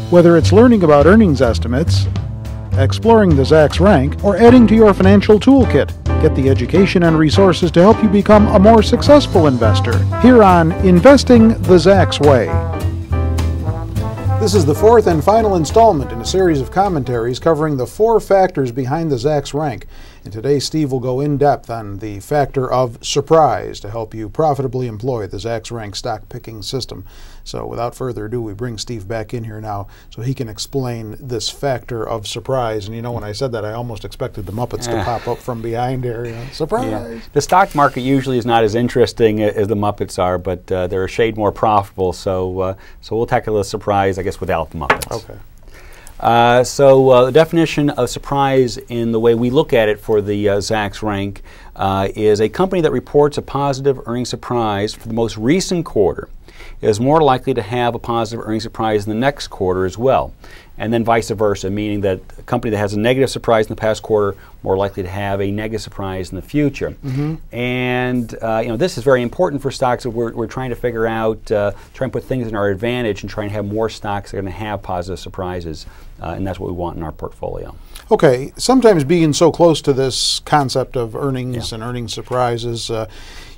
Whether it's learning about earnings estimates, exploring the Zacks Rank, or adding to your financial toolkit, get the education and resources to help you become a more successful investor here on Investing the Zacks Way. This is the fourth and final installment in a series of commentaries covering the 4 factors behind the Zacks Rank. And today Steve will go in depth on the factor of surprise to help you profitably employ the Zacks Rank stock picking system. So without further ado, we bring Steve back in here now so he can explain this factor of surprise. And you know, when I said that, I almost expected the Muppets to pop up from behind here. You know, surprise! Yeah. The stock market usually is not as interesting as the Muppets are, but they're a shade more profitable. So we'll tackle the surprise, I guess, without the Muppets. Okay. The definition of surprise in the way we look at it for the Zacks Rank is a company that reports a positive earnings surprise for the most recent quarter is more likely to have a positive earnings surprise in the next quarter as well. And then vice versa, meaning that a company that has a negative surprise in the past quarter more likely to have a negative surprise in the future. And this is very important for stocks. We're trying to figure out, try and put things in our advantage and try and have more stocks that are going to have positive surprises. And that's what we want in our portfolio. Okay, sometimes being so close to this concept of earnings and earnings surprises,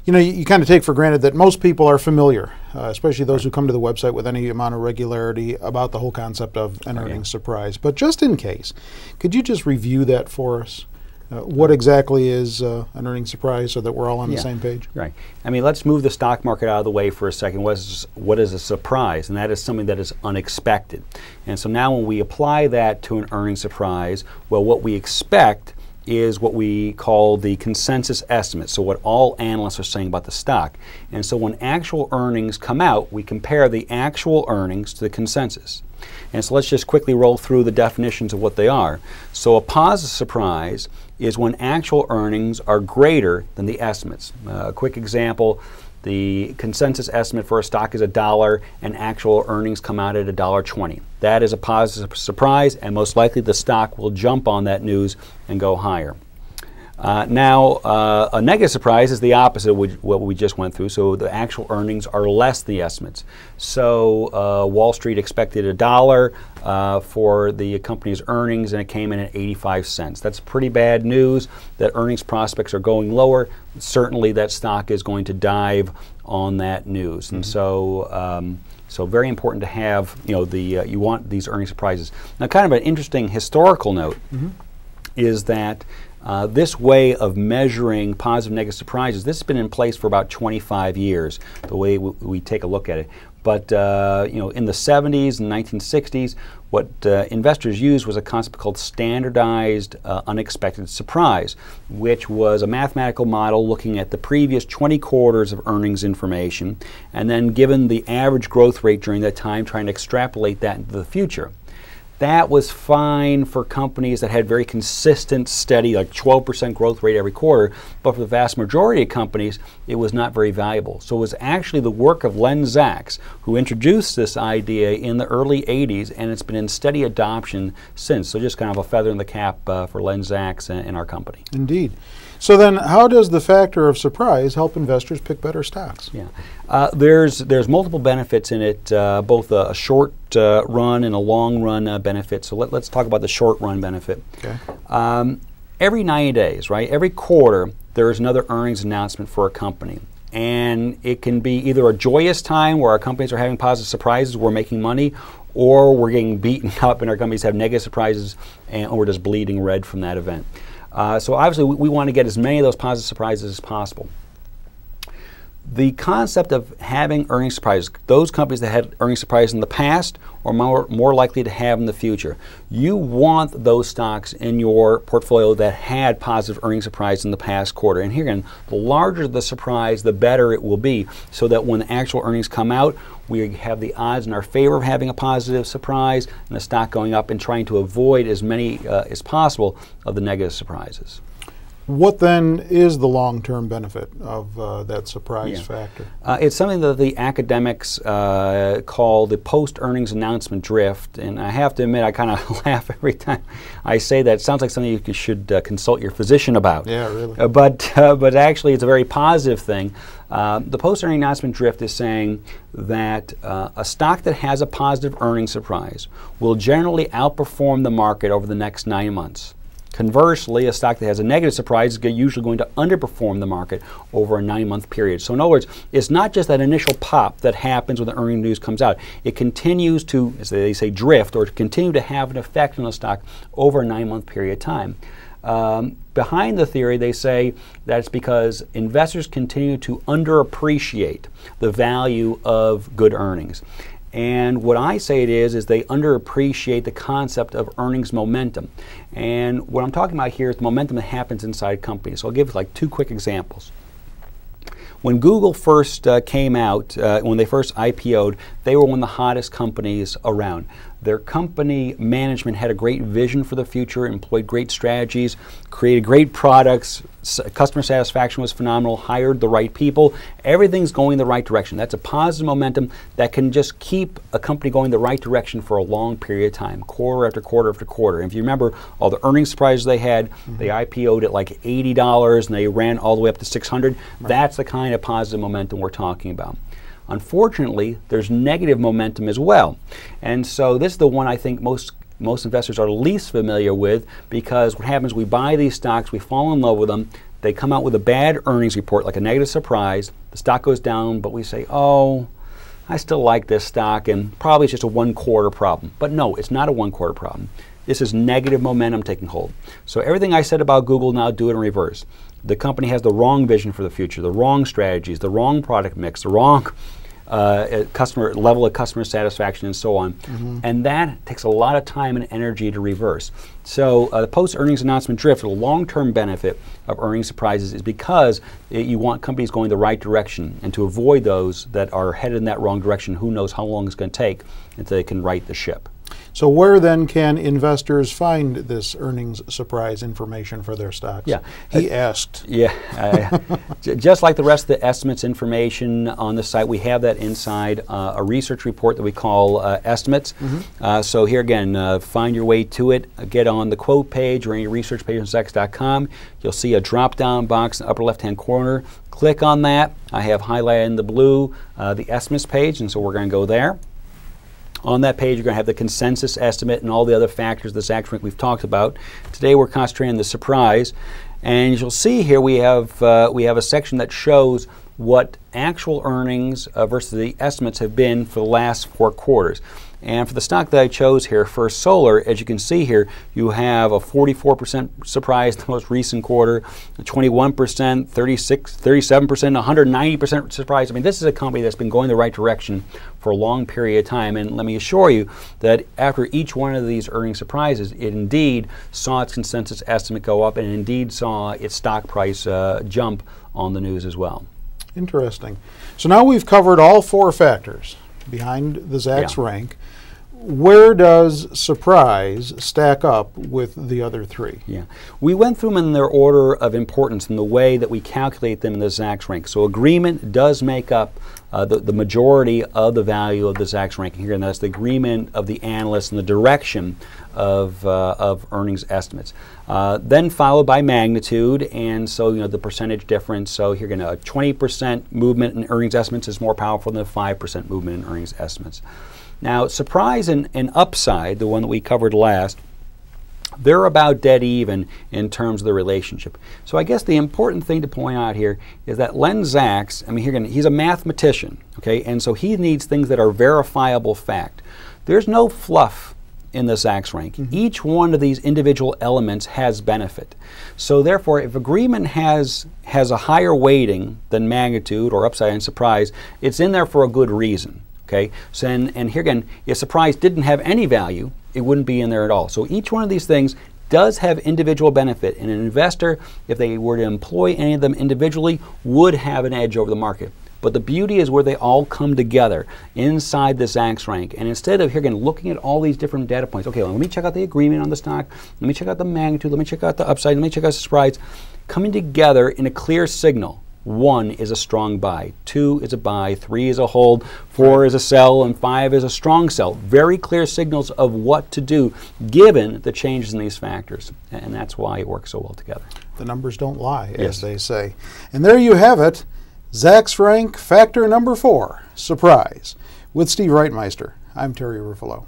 you kind of take for granted that most people are familiar, especially those who come to the website with any amount of regularity about the whole concept of an earnings surprise. But just in case, could you just review that for us? What exactly is an earnings surprise so that we're all on the same page? Right. I mean, let's move the stock market out of the way for a second. What is a surprise? And that is something that is unexpected. And so now when we apply that to an earnings surprise, well, what we expect is what we call the consensus estimate, so what all analysts are saying about the stock. And so when actual earnings come out, we compare the actual earnings to the consensus. And so let's just quickly roll through the definitions of what they are. So a positive surprise is when actual earnings are greater than the estimates. A quick example, the consensus estimate for a stock is $1 and actual earnings come out at $1.20. That is a positive surprise, and most likely the stock will jump on that news and go higher. A negative surprise is the opposite of what we just went through. So the actual earnings are less than the estimates. So Wall Street expected $1 for the company's earnings, and it came in at 85 cents. That's pretty bad news that earnings prospects are going lower. Certainly that stock is going to dive on that news. And so very important to have, you want these earnings surprises. Now, kind of an interesting historical note is that this way of measuring positive and negative surprises, this has been in place for about 25 years, the way we take a look at it. But in the 70s and 1960s, what investors used was a concept called standardized unexpected surprise, which was a mathematical model looking at the previous 20 quarters of earnings information, and then given the average growth rate during that time, trying to extrapolate that into the future. That was fine for companies that had very consistent, steady, like 12% growth rate every quarter, but for the vast majority of companies, it was not very valuable. So it was actually the work of Len Zacks who introduced this idea in the early 80s, and it's been in steady adoption since. So just kind of a feather in the cap for Len Zacks and our company. Indeed. So then how does the factor of surprise help investors pick better stocks? Yeah, there's multiple benefits in it, both a short run and a long run benefit. So let's talk about the short run benefit. Okay. Every 90 days, right, every quarter, there is another earnings announcement for a company. And it can be either a joyous time where our companies are having positive surprises, we're making money, or we're getting beaten up and our companies have negative surprises and we're just bleeding red from that event. So obviously we want to get as many of those positive surprises as possible. The concept of having earnings surprises, those companies that had earnings surprises in the past are more likely to have in the future. You want those stocks in your portfolio that had positive earnings surprise in the past quarter. And here again, the larger the surprise, the better it will be, so that when the actual earnings come out, we have the odds in our favor of having a positive surprise and the stock going up, and trying to avoid as many as possible of the negative surprises. What then is the long-term benefit of that surprise factor? It's something that the academics call the post-earnings announcement drift, and I have to admit I kind of laugh every time I say that. It sounds like something you should consult your physician about. Yeah, really. But actually it's a very positive thing. The post-earnings announcement drift is saying that a stock that has a positive earnings surprise will generally outperform the market over the next 9 months. Conversely, a stock that has a negative surprise is usually going to underperform the market over a 9-month period. So in other words, it's not just that initial pop that happens when the earnings news comes out. It continues to, as they say, drift or to continue to have an effect on the stock over a 9-month period of time. Behind the theory, they say that it's because investors continue to underappreciate the value of good earnings. And what I say it is they underappreciate the concept of earnings momentum. And what I'm talking about here is the momentum that happens inside companies. So I'll give like 2 quick examples. When Google first came out, when they first IPO'd, they were one of the hottest companies around. Their company management had a great vision for the future, employed great strategies, created great products, customer satisfaction was phenomenal, hired the right people. Everything's going in the right direction. That's a positive momentum that can just keep a company going in the right direction for a long period of time, quarter after quarter after quarter. And if you remember all the earnings surprises they had, they IPO'd at like $80 and they ran all the way up to $600. Right. That's the kind of positive momentum we're talking about. Unfortunately, there's negative momentum as well. And so this is the one I think most investors are least familiar with, because what happens, we buy these stocks, we fall in love with them, they come out with a bad earnings report, like a negative surprise, the stock goes down, but we say, oh, I still like this stock, and probably it's just a 1/4 problem. But no, it's not a 1/4 problem. This is negative momentum taking hold. So everything I said about Google, now do it in reverse. The company has the wrong vision for the future, the wrong strategies, the wrong product mix, the wrong customer level of customer satisfaction, and so on. And that takes a lot of time and energy to reverse. So the post-earnings announcement drift, the long-term benefit of earnings surprises is because you want companies going the right direction, and to avoid those that are headed in that wrong direction, who knows how long it's going to take until they can right the ship. So where then can investors find this earnings surprise information for their stocks? Yeah. He asked. Yeah. Just like the rest of the estimates information on the site, we have that inside a research report that we call Estimates. So here again, find your way to it. Get on the quote page or any research page on Zacks.com. You'll see a drop-down box in the upper left-hand corner. Click on that. I have highlighted in the blue the Estimates page, and so we're going to go there. On that page, you're going to have the consensus estimate and all the other factors, the Zacks Rank we've talked about. Today, we're concentrating on the surprise. And you'll see here we have a section that shows what actual earnings versus the estimates have been for the last 4 quarters. And for the stock that I chose here, First Solar, as you can see here, you have a 44% surprise in the most recent quarter, 21%, 36%, 37%, 190% surprise. I mean, this is a company that's been going the right direction for a long period of time. And let me assure you that after each one of these earnings surprises, it indeed saw its consensus estimate go up and indeed saw its stock price jump on the news as well. Interesting. So now we've covered all 4 factors behind the Zacks Rank. Where does surprise stack up with the other 3? Yeah, we went through them in their order of importance in the way that we calculate them in the Zacks Rank. So agreement does make up the majority of the value of the Zacks ranking here, and that's the agreement of the analysts and the direction of earnings estimates. Then followed by magnitude, and so the percentage difference. So here again, a 20% movement in earnings estimates is more powerful than a 5% movement in earnings estimates. Now, surprise and upside, the one that we covered last, they're about dead even in terms of the relationship. So I guess the important thing to point out here is that Len Zacks, I mean, here again, he's a mathematician, okay, and so he needs things that are verifiable fact. There's no fluff in the Zacks rank. Each one of these individual elements has benefit. So therefore, if agreement has a higher weighting than magnitude or upside and surprise, it's in there for a good reason. Okay, so and here again, if surprise didn't have any value, it wouldn't be in there at all. So each one of these things does have individual benefit, and an investor, if they were to employ any of them individually, would have an edge over the market. But the beauty is where they all come together inside the Zacks Rank. And instead of, here again, looking at all these different data points, okay, well, let me check out the agreement on the stock, let me check out the magnitude, let me check out the upside, let me check out the surprise, coming together in a clear signal. 1 is a strong buy, 2 is a buy, 3 is a hold, 4 is a sell, and 5 is a strong sell. Very clear signals of what to do given the changes in these factors. And that's why it works so well together. The numbers don't lie, as they say. And there you have it, Zacks Rank factor number 4, surprise. With Steve Reitmeister, I'm Terry Ruffalo.